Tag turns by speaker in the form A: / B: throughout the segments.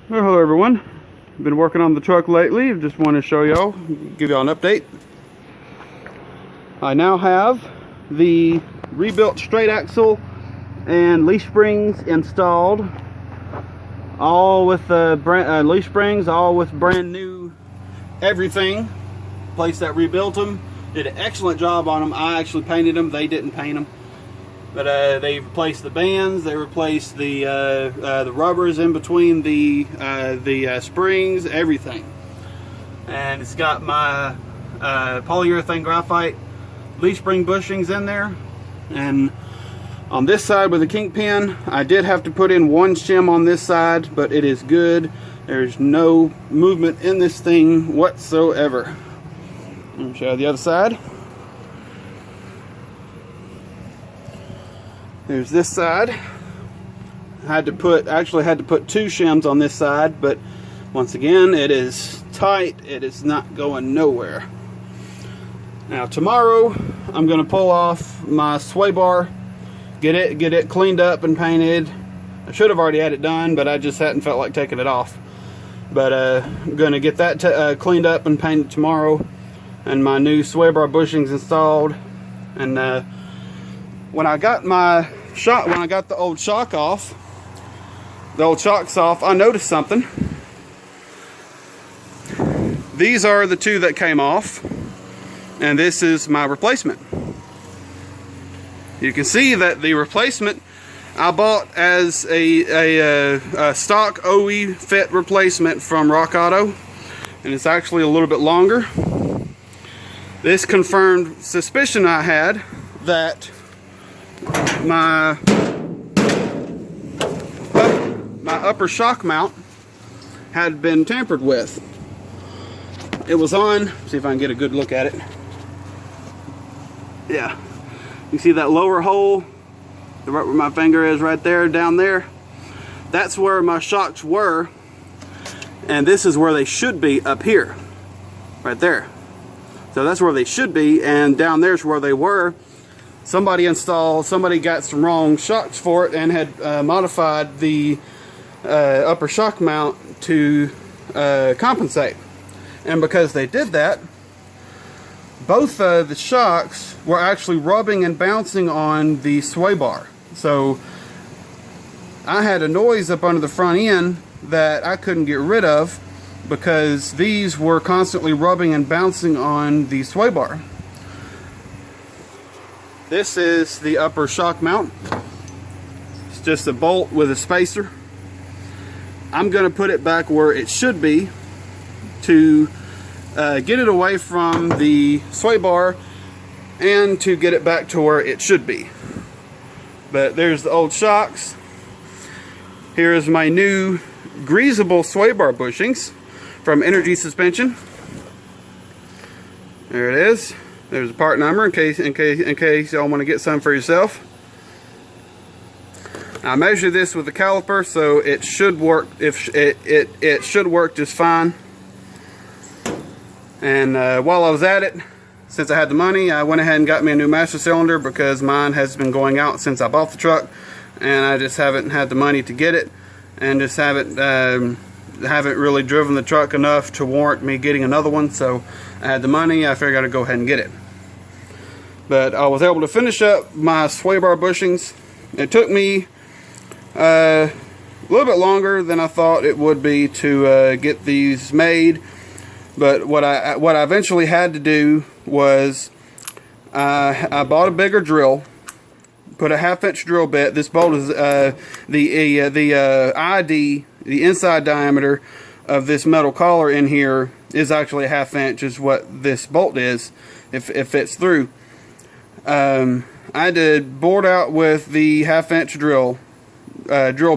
A: Well, hello everyone. Been working on the truck lately. Just want to show y'all, give y'all an update. I now have the rebuilt straight axle and leaf springs installed, all with leaf springs, all with brand new everything. Place that rebuilt them, did an excellent job on them. I actually painted them, they didn't paint them. But they replaced the bands, they replaced the rubbers in between the springs, everything. And it's got my polyurethane graphite leaf spring bushings in there. And on this side with the kingpin, I did have to put in one shim on this side, but it is good. There's no movement in this thing whatsoever. Let me show you the other side. There's this side. Actually had to put two shims on this side, but once again, it is tight. It is not going nowhere. Now tomorrow, I'm going to pull off my sway bar, get it cleaned up and painted. I should have already had it done, but I just hadn't felt like taking it off. But I'm going to get that cleaned up and painted tomorrow, and my new sway bar bushings installed. And when I got the old shocks off, I noticed something. These are the two that came off, and this is my replacement. You can see that the replacement I bought as a stock OE fit replacement from Rock Auto, and it's actually a little bit longer. This confirmed suspicion I had that my upper shock mount had been tampered with. It was on, see if I can get a good look at it. Yeah, you see that lower hole, right where my finger is, right there, down there? That's where my shocks were, and this is where they should be, up here, right there. So that's where they should be, and down there's where they were. Somebody got some wrong shocks for it and had modified the upper shock mount to compensate. And because they did that, both the shocks were actually rubbing and bouncing on the sway bar. So I had a noise up under the front end that I couldn't get rid of because these were constantly rubbing and bouncing on the sway bar. This is the upper shock mount. It's just a bolt with a spacer. I'm going to put it back where it should be to get it away from the sway bar and to get it back to where it should be. But there's the old shocks. Here is my new greasable sway bar bushings from Energy Suspension. There it is. There's a part number in case y'all want to get some for yourself. I measure this with a caliper, so it should work. It should work just fine. And while I was at it, since I had the money, I went ahead and got me a new master cylinder because mine has been going out since I bought the truck, and I just haven't had the money to get it, and just haven't really driven the truck enough to warrant me getting another one. So I had the money, I figured I'd go ahead and get it. But I was able to finish up my sway bar bushings. It took me a little bit longer than I thought it would be to get these made. But what I eventually had to do was I bought a bigger drill, put a 1/2-inch drill bit. This bolt is the inside diameter of this metal collar in here is actually a 1/2 inch, is what this bolt is, if it fits through. I did bored out with the 1/2-inch drill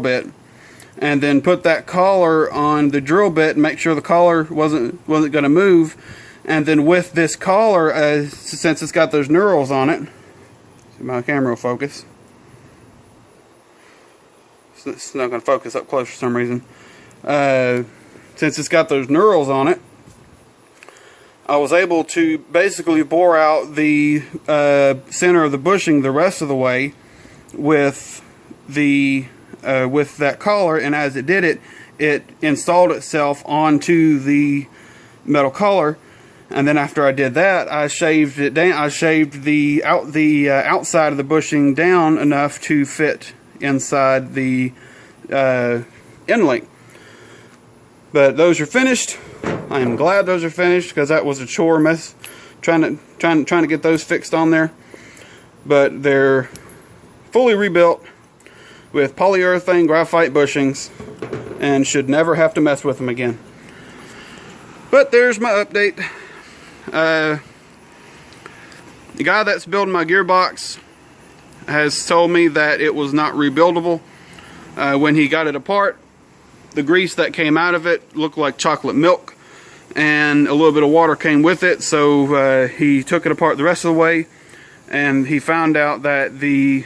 A: bit, and then put that collar on the drill bit and make sure the collar wasn't going to move. And then with this collar, since it's got those knurls on it, see my camera will focus. It's not going to focus up close for some reason. Since it's got those knurls on it, I was able to basically bore out the center of the bushing the rest of the way with the with that collar, and as it did it, it installed itself onto the metal collar. And then after I did that, I shaved it down. I shaved the outside of the bushing down enough to fit inside the end link. But those are finished. I am glad those are finished, because that was a chore mess trying to get those fixed on there. But they're fully rebuilt with polyurethane graphite bushings, and should never have to mess with them again. But there's my update. The guy that's building my gearbox has told me that it was not rebuildable. When he got it apart, the grease that came out of it looked like chocolate milk, and a little bit of water came with it. So he took it apart the rest of the way, and he found out that the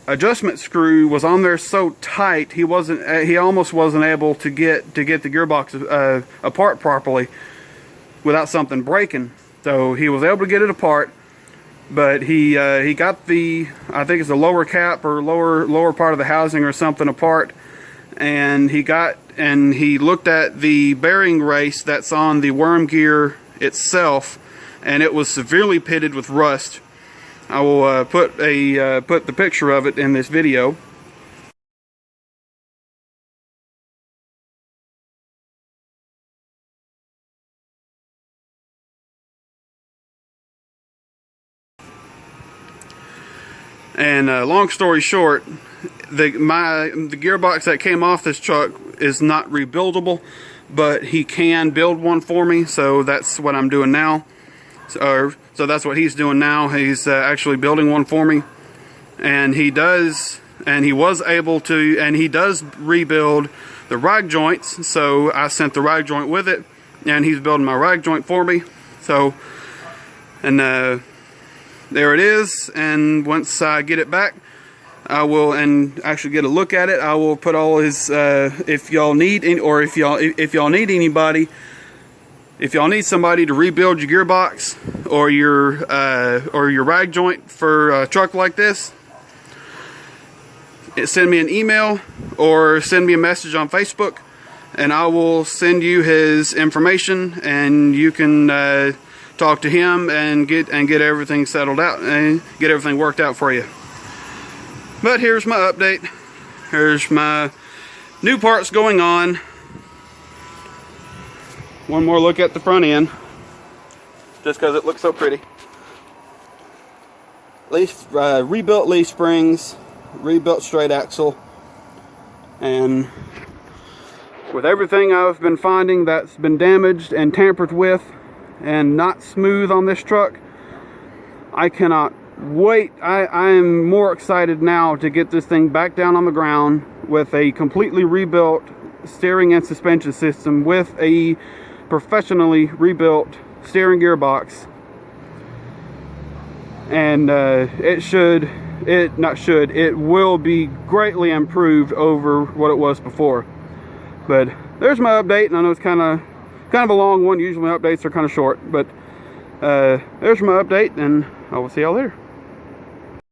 A: adjustment screw was on there so tight he almost wasn't able to get the gearbox apart properly without something breaking. So he was able to get it apart, but he got the, I think it's the lower cap or lower part of the housing or something apart, and he looked at the bearing race that's on the worm gear itself, and it was severely pitted with rust. I will put the picture of it in this video. And long story short, the gearbox that came off this truck is not rebuildable, but he can build one for me, so that's what I'm doing now. So that's what he's doing now. He's actually building one for me, and he was able to, and he does rebuild the rag joints. So I sent the rag joint with it, and he's building my rag joint for me. So, and there it is. And once I get it back, I will, and actually get a look at it, I will put all his, if y'all need need anybody, if y'all need somebody to rebuild your gearbox or your rag joint for a truck like this, send me an email or send me a message on Facebook, and I will send you his information, and you can talk to him and get everything settled out and get everything worked out for you. But here's my update. Here's my new parts going on. One more look at the front end, just because it looks so pretty. Rebuilt leaf springs, rebuilt straight axle, and with everything I've been finding that's been damaged and tampered with and not smooth on this truck, I cannot wait. I am more excited now to get this thing back down on the ground with a completely rebuilt steering and suspension system, with a professionally rebuilt steering gearbox, and it will be greatly improved over what it was before. But there's my update, and I know it's kind of a long one. Usually my updates are kind of short, but there's my update, and I will see y'all later.